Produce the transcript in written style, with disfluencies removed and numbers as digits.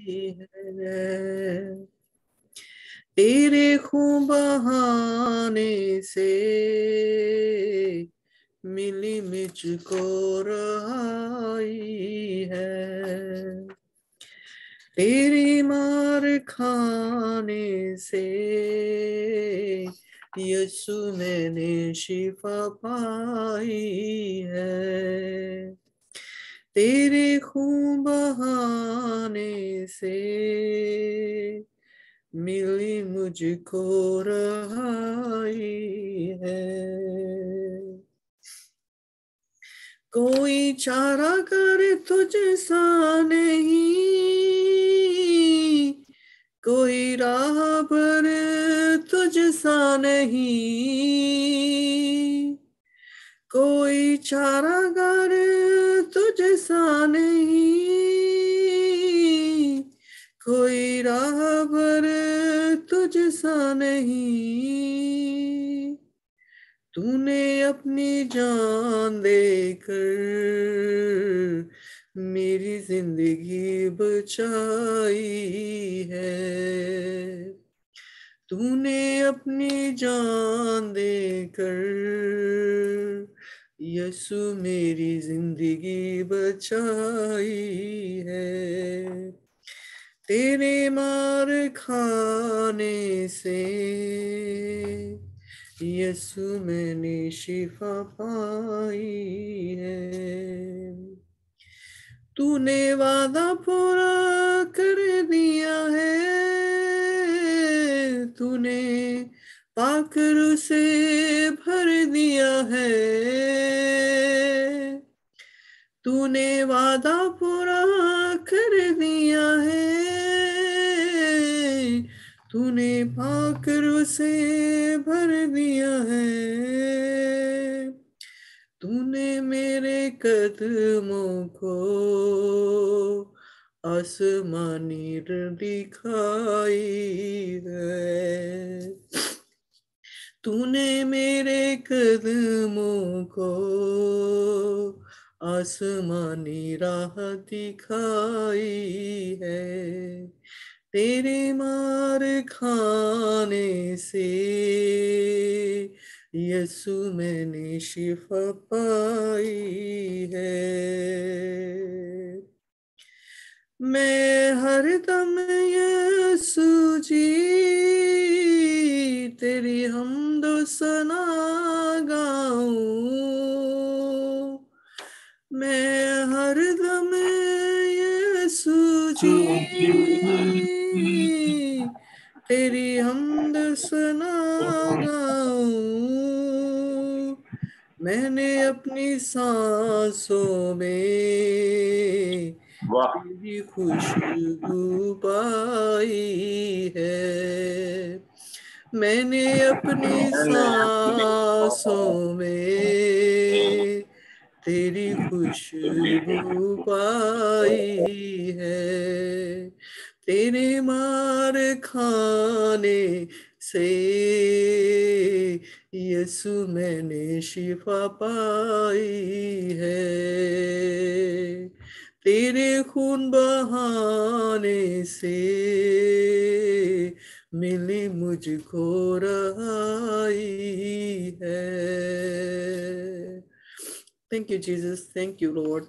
है। तेरे खून बहाने से मिली मुझको रहाई है। तेरी मार खाने से यीशु मैंने शिफा पाई है। तेरे खून बहाने से मिली मुझको रहाई है। कोई चारा करे तुझसा नहीं, कोई राह पर तुझसा नहीं, कोई चारागार तुझसा नहीं, कोई राह पर तुझसा नहीं। तूने अपनी जान देकर मेरी जिंदगी बचाई है। तूने अपनी जान देकर यीशु मेरी जिंदगी बचाई है। तेरे मार खाने से यीशु मैंने शिफा पाई है। तूने वादा पूरा कर दिया है, तूने पाकर उसे भर दिया है। तूने वादा पूरा कर दिया है, तूने पाकर उसे भर दिया है। तूने मेरे कदमों को आसमानी दिखाई है। तूने मेरे कदमों को आसमानी राह दिखाई है। तेरे मार खाने से यीशु मैंने शिफा पाई है। मैं हरदम यीशु जी तेरी हमदो सना गाऊं। मैं हरदम यीशु जी तेरी हमद सना गाऊं। मैंने अपनी सांसों में तेरी खुशबू पाई है। मैंने अपनी सांसों में तेरी खुशबू पाई है। तेरे मार खाने से यीशु मैंने शिफा पाई है। तेरे खून बहाने से मिली मुझको रहाई है। Thank you, Jesus. Thank you, Lord.